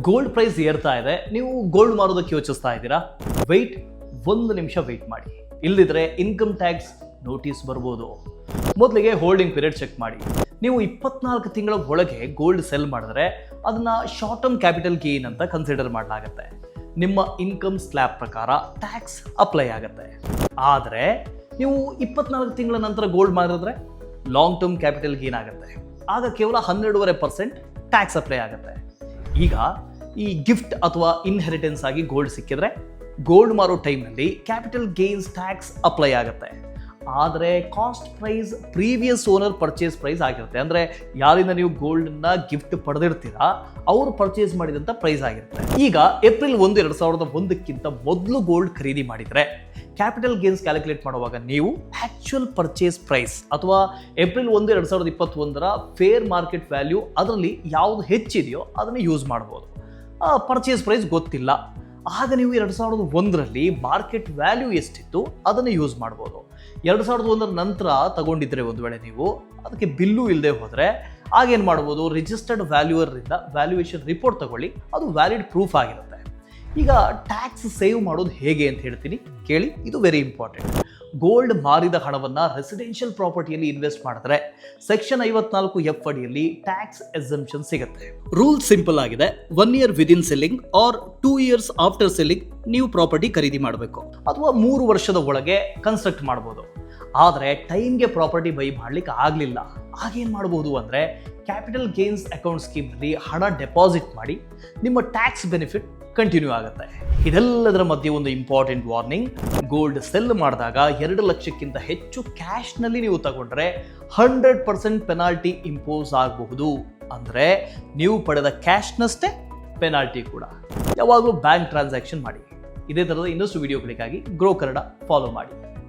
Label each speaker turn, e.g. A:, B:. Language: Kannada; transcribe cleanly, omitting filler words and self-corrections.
A: ಗೋಲ್ಡ್ ಪ್ರೈಸ್ ಏರ್ತಾ ಇದೆ, ನೀವು ಗೋಲ್ಡ್ ಮಾರೋದಕ್ಕೆ ಯೋಚಿಸ್ತಾ ಇದ್ದೀರಾ? ವೆಯ್ಟ್, 1 ನಿಮಿಷ ವೆಯ್ಟ್ ಮಾಡಿ, ಇಲ್ಲದಿದ್ರೆ ಇನ್ಕಮ್ ಟ್ಯಾಕ್ಸ್ ನೋಟಿಸ್ ಬರ್ಬೋದು. ಮೊದಲಿಗೆ ಹೋಲ್ಡಿಂಗ್ ಪೀರಿಯಡ್ ಚೆಕ್ ಮಾಡಿ. ನೀವು 24 ತಿಂಗಳ ಒಳಗೆ ಗೋಲ್ಡ್ ಸೆಲ್ ಮಾಡಿದ್ರೆ ಅದನ್ನ ಶಾರ್ಟ್ ಟರ್ಮ್ ಕ್ಯಾಪಿಟಲ್ ಗೇನ್ ಅಂತ ಕನ್ಸಿಡರ್ ಮಾಡಲಾಗುತ್ತೆ. ನಿಮ್ಮ ಇನ್ಕಮ್ ಸ್ಲ್ಯಾಬ್ ಪ್ರಕಾರ ಟ್ಯಾಕ್ಸ್ ಅಪ್ಲೈ ಆಗುತ್ತೆ. ಆದರೆ ನೀವು 24 ತಿಂಗಳ ನಂತರ ಗೋಲ್ಡ್ ಮಾರಿದ್ರೆ ಲಾಂಗ್ ಟರ್ಮ್ ಕ್ಯಾಪಿಟಲ್ ಗೇನ್ ಆಗುತ್ತೆ. ಆಗ ಕೇವಲ 12.5% ಟ್ಯಾಕ್ಸ್ ಅಪ್ಲೈ ಆಗುತ್ತೆ. ಈಗ ಈ ಗಿಫ್ಟ್ ಅಥವಾ ಇನ್ಹೆರಿಟೆನ್ಸ್ ಆಗಿ ಗೋಲ್ಡ್ ಸಿಕ್ಕಿದ್ರೆ ಗೋಲ್ಡ್ ಮಾರೋ ಟೈಮ್ನಲ್ಲಿ ಕ್ಯಾಪಿಟಲ್ ಗೇನ್ಸ್ ಟ್ಯಾಕ್ಸ್ ಅಪ್ಲೈ ಆಗುತ್ತೆ. ಆದರೆ cost price previous owner purchase price ಆಗಿರುತ್ತೆ. ಅಂದರೆ ಯಾರಿಂದ ನೀವು ಗೋಲ್ಡನ್ನ ಗಿಫ್ಟ್ ಪಡೆದಿರ್ತೀರಾ ಅವರು ಪರ್ಚೇಸ್ ಮಾಡಿದಂಥ ಪ್ರೈಸ್ ಆಗಿರುತ್ತೆ. ಈಗ ಏಪ್ರಿಲ್ 1, 2001ಕ್ಕಿಂತ ಮೊದಲು ಗೋಲ್ಡ್ ಖರೀದಿ ಮಾಡಿದರೆ ಕ್ಯಾಪಿಟಲ್ ಗೇನ್ಸ್ ಕ್ಯಾಲ್ಕುಲೇಟ್ ಮಾಡುವಾಗ ನೀವು ಆ್ಯಕ್ಚುಯಲ್ ಪರ್ಚೇಸ್ ಪ್ರೈಸ್ ಅಥವಾ ಏಪ್ರಿಲ್ 1, 2021 ಫೇರ್ ಮಾರ್ಕೆಟ್ ವ್ಯಾಲ್ಯೂ ಅದರಲ್ಲಿ ಯಾವುದು ಹೆಚ್ಚಿದೆಯೋ ಅದನ್ನು ಯೂಸ್ ಮಾಡ್ಬೋದು. ಪರ್ಚೇಸ್ ಪ್ರೈಸ್ ಗೊತ್ತಿಲ್ಲ, ಆಗ ನೀವು 2001ರಲ್ಲಿ ಮಾರ್ಕೆಟ್ ವ್ಯಾಲ್ಯೂ ಎಷ್ಟಿತ್ತು ಅದನ್ನು ಯೂಸ್ ಮಾಡ್ಬೋದು. 2001 ನಂತರ ತಗೊಂಡಿದ್ರೆ ಒಂದು ವೇಳೆ ನೀವು ಅದಕ್ಕೆ ಬಿಲ್ಲು ಇಲ್ಲದೆ ಹೋದರೆ ಆಗೇನು ಮಾಡ್ಬೋದು, ರಿಜಿಸ್ಟರ್ಡ್ ವ್ಯಾಲ್ಯೂವರಿಂದ ವ್ಯಾಲ್ಯೂಯೇಷನ್ ರಿಪೋರ್ಟ್ ತಗೊಳ್ಳಿ, ಅದು ವ್ಯಾಲಿಡ್ ಪ್ರೂಫ್ ಆಗಿರುತ್ತೆ. ಈಗ ಟ್ಯಾಕ್ಸ್ ಸೇವ್ ಮಾಡೋದು ಹೇಗೆ ಅಂತ ಹೇಳ್ತೀನಿ ಕೇಳಿ, ಇದು ವೆರಿ ಇಂಪಾರ್ಟೆಂಟ್. ಗೋಲ್ಡ್ ಮಾರಿದ ಹಣವನ್ನು ರೆಸಿಡೆನ್ಷಿಯಲ್ ಪ್ರಾಪರ್ಟಿಯಲ್ಲಿ ಇನ್ವೆಸ್ಟ್ ಮಾಡಿದ್ರೆ ಸೆಕ್ಷನ್ 54F ಅಡಿಯಲ್ಲಿ ಟ್ಯಾಕ್ಸ್ ಎಕ್ಸಂಪ್ಷನ್ ಸಿಗುತ್ತೆ. ರೂಲ್ ಸಿಂಪಲ್ ಆಗಿದೆ. 1 year within selling or 2 years after selling ನೀವು ಪ್ರಾಪರ್ಟಿ ಖರೀದಿ ಮಾಡಬೇಕು, ಅಥವಾ 3 ವರ್ಷದ ಒಳಗೆ ಕನ್ಸ್ಟ್ರಕ್ಟ್ ಮಾಡ್ಬೋದು. ಆದರೆ ಟೈಮ್ಗೆ ಪ್ರಾಪರ್ಟಿ ಬೈ ಮಾಡ್ಲಿಕ್ಕೆ ಆಗಲಿಲ್ಲ, ಆಗೇನು ಮಾಡ್ಬೋದು ಅಂದರೆ ಕ್ಯಾಪಿಟಲ್ ಗೇನ್ಸ್ ಅಕೌಂಟ್ ಸ್ಕೀಮ್ನಲ್ಲಿ ಹಣ ಡೆಪಾಸಿಟ್ ಮಾಡಿ ನಿಮ್ಮ ಟ್ಯಾಕ್ಸ್ ಬೆನಿಫಿಟ್ ಕಂಟಿನ್ಯೂ ಆಗುತ್ತೆ. ಇದೆಲ್ಲದರ ಮಧ್ಯೆ ಒಂದು ಇಂಪಾರ್ಟೆಂಟ್ ವಾರ್ನಿಂಗ್: ಗೋಲ್ಡ್ ಸೆಲ್ ಮಾಡಿದಾಗ 2 ಲಕ್ಷಕ್ಕಿಂತ ಹೆಚ್ಚು ಕ್ಯಾಶ್ನಲ್ಲಿ ನೀವು ತಗೊಂಡ್ರೆ 100% ಪೆನಾಲ್ಟಿ ಇಂಪೋಸ್ ಆಗಬಹುದು. ಅಂದರೆ ನೀವು ಪಡೆದ ಕ್ಯಾಶ್ನಷ್ಟೇ ಪೆನಾಲ್ಟಿ ಕೂಡ. ಯಾವಾಗಲೂ ಬ್ಯಾಂಕ್ ಟ್ರಾನ್ಸಾಕ್ಷನ್ ಮಾಡಿ. ಇದೇ ಥರದ ಇನ್ನಷ್ಟು ವಿಡಿಯೋಗಳಿಗಾಗಿ ಗ್ರೋ ಕನ್ನಡ ಫಾಲೋ ಮಾಡಿ.